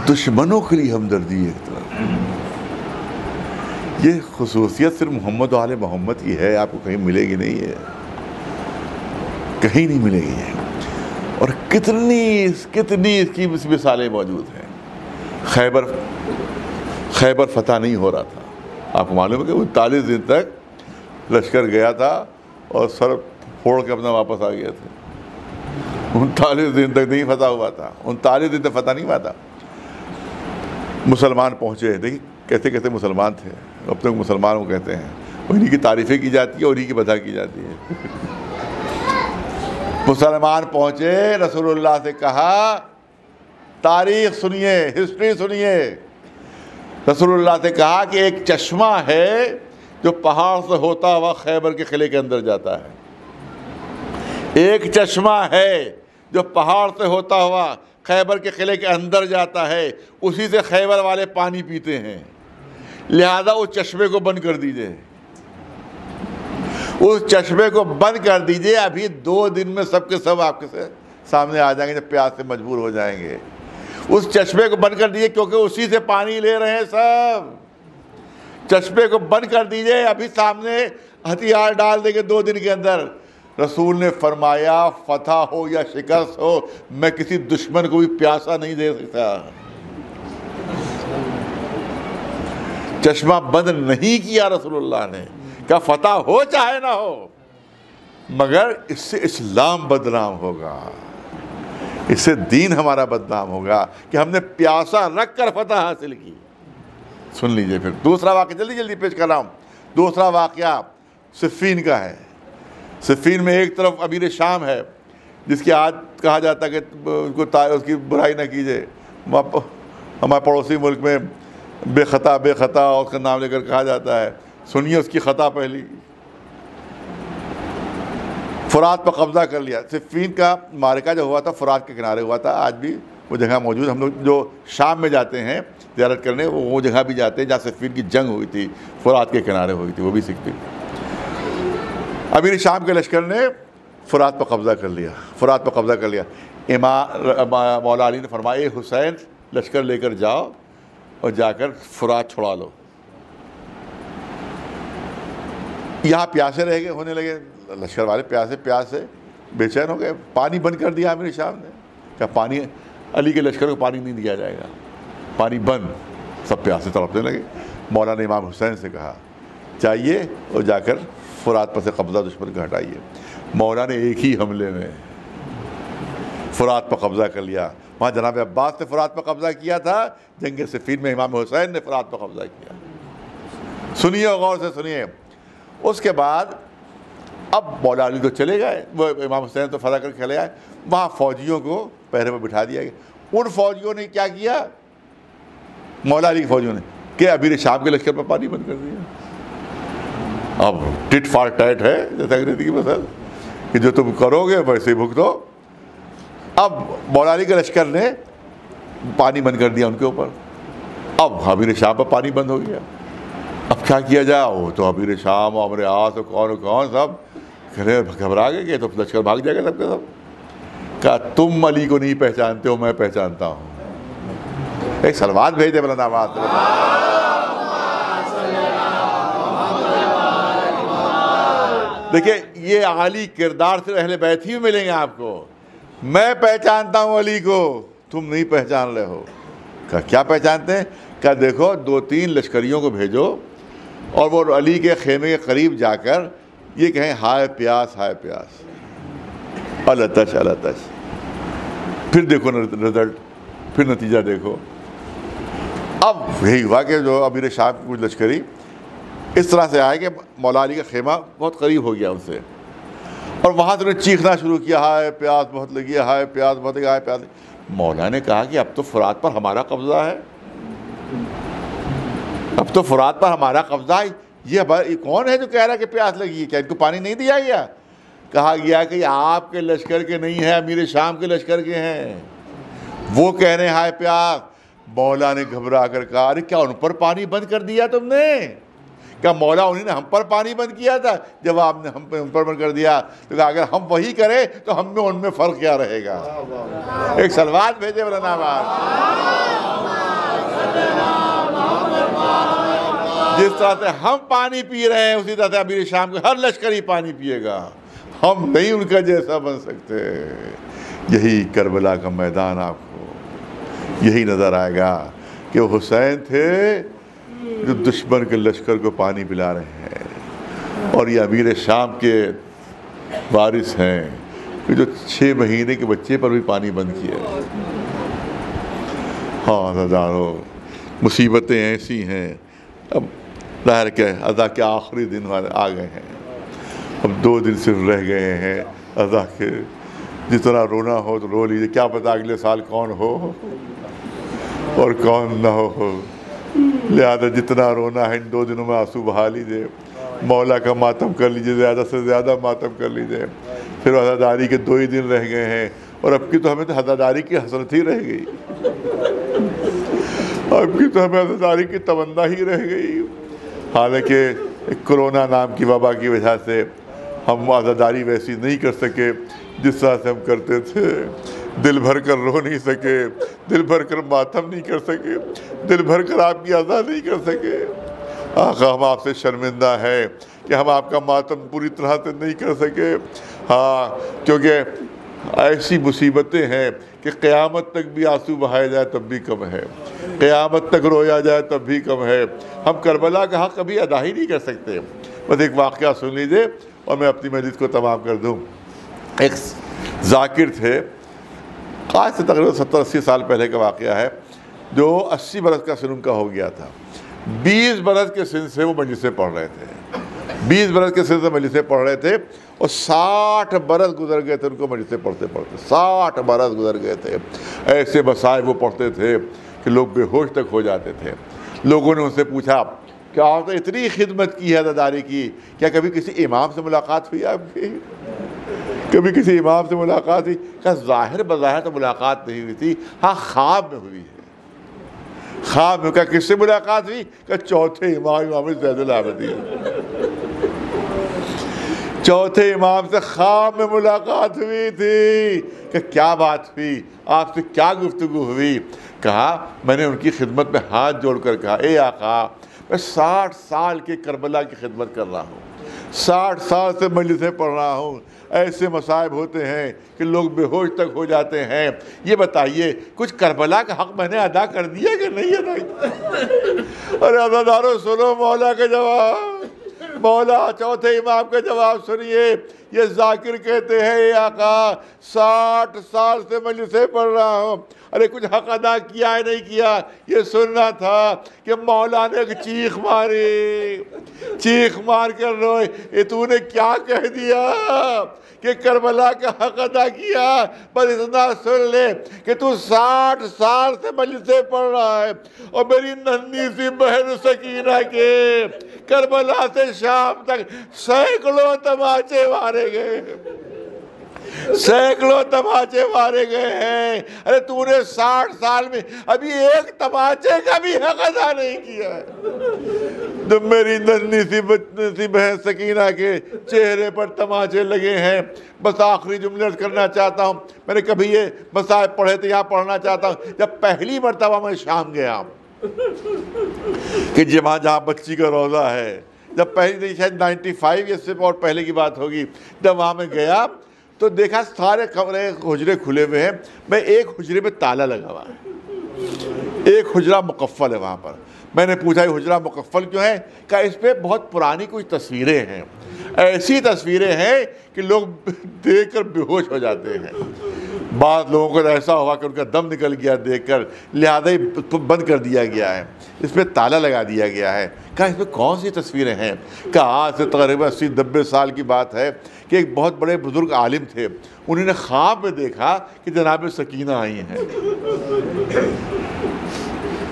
Speaker 1: दुश्मनों के लिए हमदर्दी एक तरफ। ये खुसूसियत सिर्फ मोहम्मद व आले मोहम्मद की है, आपको कहीं मिलेगी नहीं है, कहीं नहीं मिलेगी है। और कितनी कितनी इसकी मिसालें मौजूद हैं। खैबर फतह नहीं हो रहा था, आपको मालूम है कि 39 दिन तक लश्कर गया था और सर फोड़ के अपना वापस आ गया था। 39 दिन तक नहीं फतह हुआ था, 39 दिन तक फतह नहीं हुआ था। मुसलमान पहुँचे, देखिए कैसे कैसे मुसलमान थे, अब तक मुसलमान वो कहते हैं, उन्हीं की तारीफ़ें की जाती है और उन्हीं की बधा की जाती है। मुसलमान पहुँचे, रसूलुल्लाह से कहा तारीख़ सुनिए, हिस्ट्री सुनिए। रसूलुल्लाह से कहा कि एक चश्मा है जो पहाड़ से होता हुआ खैबर के किले के अंदर जाता है। एक चश्मा है जो पहाड़ से होता हुआ खैबर के किले के अंदर जाता है, उसी से खैबर वाले पानी पीते हैं। लिहाजा उस चश्मे को बंद कर दीजिए, उस चश्मे को बंद कर दीजिए। अभी 2 दिन में सबके सब आपके सामने आ जाएंगे जब प्यास से मजबूर हो जाएंगे। उस चश्मे को बंद कर दीजिए क्योंकि उसी से पानी ले रहे हैं सब। चश्मे को बंद कर दीजिए, अभी सामने हथियार डाल देंगे 2 दिन के अंदर। रसूल ने फरमाया फतह हो या शिकस्त हो, मैं किसी दुश्मन को भी प्यासा नहीं दे सकता। चश्मा बंद नहीं किया रसूलुल्लाह ने, क्या फतह हो चाहे ना हो, मगर इससे इस्लाम बदनाम होगा, इससे दीन हमारा बदनाम होगा कि हमने प्यासा रख कर फतह हासिल की। सुन लीजिए फिर दूसरा वाक़या, जल्दी जल्दी पेश कर रहा हूँ। दूसरा वाक़या सिफ़ीन का है। सिफ़ीन में एक तरफ अमीर शाम है जिसकी आज कहा जाता है कि उसकी बुराई ना कीजिए। हमारे पड़ोसी मुल्क में बेखता उसका नाम लेकर कहा जाता है। सुनिए उसकी ख़ता पहली, फ़ुरात पर कब्ज़ा कर लिया। सिफ़ीन का मारिका जो हुआ था फ़ुरात के किनारे हुआ था, आज भी वो जगह मौजूद। हम लोग जो शाम में जाते हैं ज़ियारत करने, वो जगह भी जाते हैं जहाँ सिफ़ीन की जंग हुई थी, फ़ुरात के किनारे हुई थी, वो भी सिफ़ीन। अमीर शाम के लश्कर ने फ़ुरात पर कब्ज़ा कर लिया, फ़ुरात पर कब्ज़ा कर लिया। मौला अली ने फरमाया हुसैन लश्कर लेकर जाओ और जाकर फ़ुरात छुड़ा लो। यहाँ प्यासे रह गए, होने लगे लश्कर वाले, प्यास से बेचैन हो गए। पानी बंद कर दिया अमीर शाम ने, क्या पानी, अली के लश्कर को पानी नहीं दिया जाएगा, पानी बंद। सब प्यासे तड़पने लगे। मौला ने इमाम हुसैन से कहा चाहिए और जाकर फुरात पर से कब्ज़ा दुश्मन का हटाइए। मौला ने एक ही हमले में फुरात पर कब्ज़ा कर लिया। वहाँ जनाब अब्बास ने फुरात पर कब्ज़ा किया था, जंग सिफ़ीन में इमाम हुसैन ने फुरात पर कब्ज़ा किया। सुनिए और गौर से सुनिए। उसके बाद अब मौला अली तो चले गए, वो इमाम हुसैन तो फला कर चले आए। वहाँ फ़ौजियों को पहरे पर बिठा दिया गया। उन फ़ौजियों ने क्या किया, मौला अली की फ़ौजियों ने, कि अमीर शाम के लश्कर पर पानी बंद कर दिया। अब टिट फॉर टैट है, जैसा अंग्रेजी की मसल, कि जो तुम करोगे वैसे ही भुगतो। अब मौला अली के लश्कर ने पानी बंद कर दिया उनके ऊपर। अब अमीर शाम पर पानी बंद हो गया। अब क्या किया जाए, वो तो अमीर शाम और अमर आस और कौन सब घबरा गए, तो लश्कर भाग जाएगा सबके सब। कहा तुम अली को नहीं पहचानते हो, मैं पहचानता हूँ। एक सलवात भेज दे बुलंद आवाज़ से। देखिए ये आली किरदार से अहले बैत ही मिलेंगे आपको। मैं पहचानता हूँ अली को, तुम नहीं पहचान रहे हो। कहा क्या पहचानते हैं? कहा देखो 2-3 लश्करियों को भेजो और वो अली के खेमे के करीब जाकर ये कहें हाय प्यास हाय प्यास, अलतश अलतश। फिर देखो रिजल्ट, फिर नतीजा देखो। अब यही हुआ कि जो अमीर शाम की कुछ लश्करी इस तरह से आए कि मौला अली का खेमा बहुत करीब हो गया उनसे, और वहाँ से उन्हें चीखना शुरू किया, हाय प्यास बहुत लगी है, हाय प्यास बहुत लगी, हाय प्यास। मौला ने कहा कि अब तो फुरात पर हमारा कब्ज़ा है, अब तो फुरात पर हमारा कब्ज़ा है। ये कौन है जो कह रहा है कि प्यास लगी है? क्या इनको पानी नहीं दिया गया? कहा गया कि आपके लश्कर के नहीं है, अमीर शाम के लश्कर के हैं, वो कह रहे हैं हाय प्यास। मौला ने घबरा कर कहा अरे क्या उन पर पानी बंद कर दिया तुमने? क्या मौला उन्हीं ने हम पर पानी बंद किया था? जब आपने हम पर बंद कर दिया तो कहा अगर हम वही करें तो हम में उनमें फ़र्क क्या रहेगा? एक सलवात भेजे जिस तरह से हम पानी पी रहे हैं उसी तरह से अमीर शाम के हर लश्करी पानी पिएगा। हम नहीं उनका जैसा बन सकते। यही करबला का मैदान आपको यही नज़र आएगा कि वो हुसैन थे जो दुश्मन के लश्कर को पानी पिला रहे हैं, और ये अमीर शाम के वारिस हैं कि जो 6 महीने के बच्चे पर भी पानी बंद किया। हाँ हज़ारों मुसीबतें ऐसी हैं। अब ज़ाहिर के अज़ा के आखिरी दिन वाले आ गए हैं, अब 2 दिन सिर्फ रह गए हैं अज़ा के। जितना रोना हो तो रो लीजिए, क्या पता अगले साल कौन हो और कौन ना हो। लिहाजा जितना रोना है इन 2 दिनों में आंसू बहा लीजिए, मौला का मातम कर लीजिए, ज़्यादा से ज़्यादा मातम कर लीजिए। फिर अज़ादारी के 2 ही दिन रह गए हैं, और अब की तो हमें तो अज़ादारी की हसरत ही रह गई, अब की तो हमें अज़ादारी की तमन्ना ही रह गई। हालांकि कोरोना नाम की वबा की वजह से हम अज़ादारी वैसी नहीं कर सके जिस तरह से हम करते थे। दिल भर कर रो नहीं सके, दिल भर कर मातम नहीं कर सके, दिल भर कर आपकी अज़ा नहीं कर सके। आका हम आपसे शर्मिंदा है कि हम आपका मातम पूरी तरह से नहीं कर सके। हाँ, क्योंकि ऐसी मुसीबतें हैं कि क़यामत तक भी आंसू बहाया जाए तब भी कम है, क़यामत तक रोया जाए तब भी कम है। हम करबला का हक़ कभी अदा ही नहीं कर सकते। बस एक वाक़या सुन लीजिए और मैं अपनी मजलिस को तमाम कर दूँ। एक जाकिर थे, आज से तकरीबन 70-80 साल पहले का वाक़या है, जो 80 बरस का सिन उनका हो गया था। 20 बरस के सिन से वो मजलिसें पढ़ रहे थे, 20 बरस के सिन से मजलिसें पढ़ रहे थे, और 60 बरस गुजर गए थे उनको मजलिसें पढ़ते पढ़ते। 60 बरस गुजर गए थे। ऐसे मसाइब वो पढ़ते थे कि लोग बेहोश तक हो जाते थे। लोगों ने उनसे पूछा क्या आपने इतनी खिदमत की है अज़ादारी की, क्या कभी किसी इमाम से मुलाकात हुई आपकी? कभी किसी इमाम से मुलाकात हुई? क्या ज़ाहिर बज़ाहिर तो मुलाकात नहीं हुई थी, हाँ ख्वाब में हुई है। ख्वाब में क्या किससे मुलाकात हुई? क्या चौथे इमाम ज़ैनुल आबिदीन, चौथे इमाम से ख्वाब में मुलाकात हुई थी। कि क्या बात हुई, आपसे क्या गुफ्तगू हुई? कहा मैंने उनकी खिदमत में हाथ जोड़कर कहा ए आका, मैं 60 साल के करबला की खिदमत कर रहा हूँ, 60 साल से मजलिसें पढ़ रहा हूँ। ऐसे मसाइब होते हैं कि लोग बेहोश तक हो जाते हैं। ये बताइए कुछ करबला का हक़ मैंने अदा कर दिया कि नहीं अदा किया? अरे अज़ादारों सुनो मौला का जवाब, मौला चौथे इमाम का जवाब सुनिए। ये जाकिर कहते हैं ये आका 60 साल से मजलिसें पढ़ रहा हूँ, अरे कुछ हक अदा किया है नहीं किया ये सुनना था कि मौला ने एक चीख मारी, चीख मार कर रोए, ये तूने क्या कह दिया कि करबला का हक अदा किया, पर इतना सुन ले कि तू 60 साल से मजलिसें पढ़ रहा है और मेरी नन्ही सी बहन सकीना के करबला से शाम तक सैकड़ों तमाचे मारे गए, सैकड़ों तमाचे मारे गए हैं। अरे तूने 60 साल में अभी एक तमाचे का भी हक अदा नहीं किया है। तो मेरी नन्ही सी बहन सकीना के चेहरे पर तमाचे लगे हैं। बस आखिरी जुमले करना चाहता हूँ, मैंने कभी ये मसाइल पढ़े तो यहाँ पढ़ना चाहता हूँ। जब पहली मरतबा मैं शाम गया कि जहाँ बच्ची का रोज़ा है, जब पहली शायद 95 इससे और पहले की बात होगी, जब वहाँ मैं गया तो देखा सारे कमरे हुजरे खुले हुए हैं, मैं एक हुजरे में ताला लगा हुआ है, एक हुजरा मुकफ़्फ़ल है वहाँ पर। मैंने पूछा ये हुजरा मुकफ़्फ़ल क्यों है? क्या इस पर बहुत पुरानी कुछ तस्वीरें हैं, ऐसी तस्वीरें हैं कि लोग देखकर बेहोश हो जाते हैं। बाद लोगों को ऐसा हुआ कि उनका दम निकल गया देखकर, लिहाजा ही बंद कर दिया गया है, इस पर ताला लगा दिया गया है। क्या इसमें कौन सी तस्वीरें हैं? क्या आज से तकरीबन 80-90 साल की बात है कि एक बहुत बड़े बुजुर्ग आलिम थे, उन्होंने ख्वाब में देखा कि जनाब सकीना आई हैं,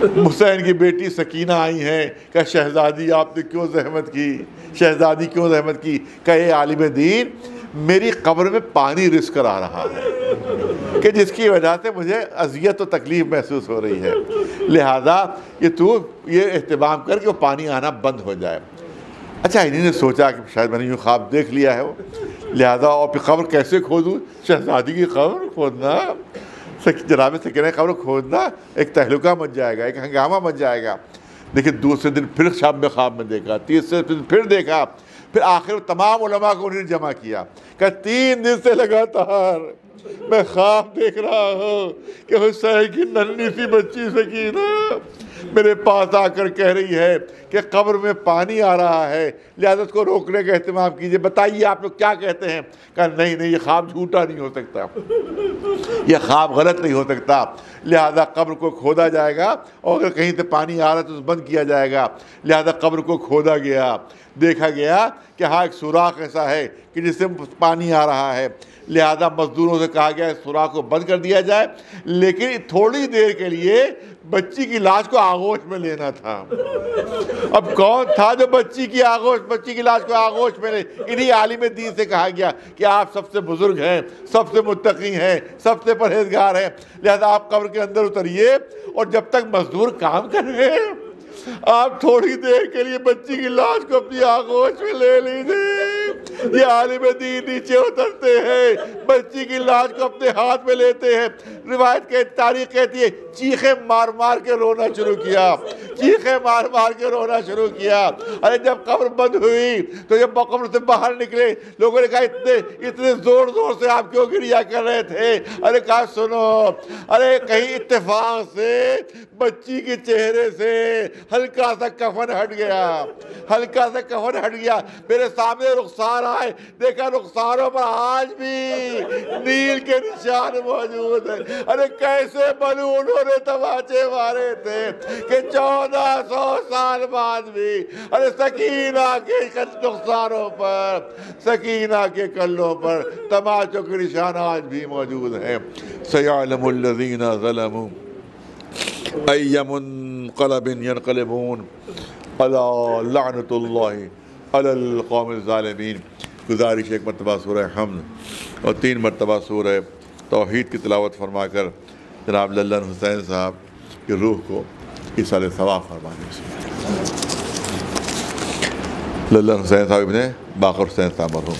Speaker 1: हुसैन की बेटी सकीना आई हैं। क्या शहजादी आपने क्यों जहमत की, शहजादी क्यों जहमत की? क्या ये आलिम दीन मेरी कब्र में पानी रिस्क करा रहा है कि जिसकी वजह से मुझे अजियत और तकलीफ़ महसूस हो रही है, लिहाजा ये तू ये एहतमाम कर कि वो पानी आना बंद हो जाए। अच्छा, इन्हीं ने सोचा कि शायद मैंने यूँ ख्वाब देख लिया है वो, लिहाजा और फिर कब्र कैसे खोदूँ? शहजादी की कब्र खोदना, जनाब सकीना की कब्र खोदना एक तहलुका मच जाएगा, एक हंगामा मच जाएगा। देखिए दूसरे दिन फिर शाम में ख्वाब में देखा, तीसरे दिन फिर देखा, फिर आखिर तमाम उलमा को उन्होंने जमा किया। क्या 3 दिन से लगातार मैं ख्वाब देख रहा हूँ कि हुसैन की नन्ही सी बच्ची सकीना मेरे पास आकर कह रही है कि कब्र में पानी आ रहा है, लिहाजा उसको रोकने का एहतमाम कीजिए, बताइए आप लोग क्या कहते हैं? कहा नहीं नहीं, ये ख्वाब झूठा नहीं हो सकता, यह ख्वाब गलत नहीं हो सकता, लिहाजा कब्र को खोदा जाएगा और अगर कहीं से पानी आ रहा है तो बंद किया जाएगा। लिहाजा कब्र को खोदा गया, देखा गया कि हाँ एक सुराख ऐसा है कि जिससे पानी आ रहा है, लिहाजा मजदूरों से कहा गया सुराख को बंद कर दिया जाए, लेकिन थोड़ी देर के लिए बच्ची की लाश को आगोश में लेना था। अब कौन था जो बच्ची की लाश को आगोश में ले? इन्हीं आलिम दीन से कहा गया कि आप सबसे बुजुर्ग हैं, सबसे मुत्तकी हैं, सबसे परहेजगार हैं, लिहाजा आप कब्र के अंदर उतरिए और जब तक मजदूर काम कर रहे हैं आप थोड़ी देर के लिए बच्ची की लाश को अपनी आगोश में ले लीजिए। ये आलिम दीन नीचे उतरते हैं, बच्ची की लाश को अपने हाथ में लेते हैं। रिवायत के तारीख कहती है चीखे मार मार के रोना शुरू किया, चीखे मार मार के रोना शुरू किया। अरे जब कब्र बंद हुई तो जब कब्र से बाहर निकले लोगों ने कहा इतने जोर जोर से आप क्यों गिरिया कर रहे थे? अरे कहा सुनो, अरे कहीं इत्तेफाक से बच्ची के चेहरे से हल्का सा कफन हट गया, हल्का सा कफन हट गया, मेरे सामने रुखसार आए, देखा रुखसारों पर आज भी नील के निशान मौजूद है। अरे कैसे बनू उन्होंने तमाचे मारे थे कि 1400 साल बाद भी अरे सकीना के रुखसारों पर, सकीना के कल्लों पर तमाचों के निशान आज भी मौजूद हैं। सयअलमुल लज़ीना ज़लमू अय्यमुनक़लबिन यनक़लिबून अला लअनतुल्लाहि अलल क़ौमिज़ ज़ालिमीन। गुज़ारिश एक मरतबा सूरह हम्द और 3 मरतबा सूरह तौहीद की तिलावत फरमाकर जनाब लल्लन हुसैन साहब की रूह को इसाले सवाब फरमाने से। लल्लन हुसैन साहब इब्ने बाक़र हुसैन साहब मरहूम।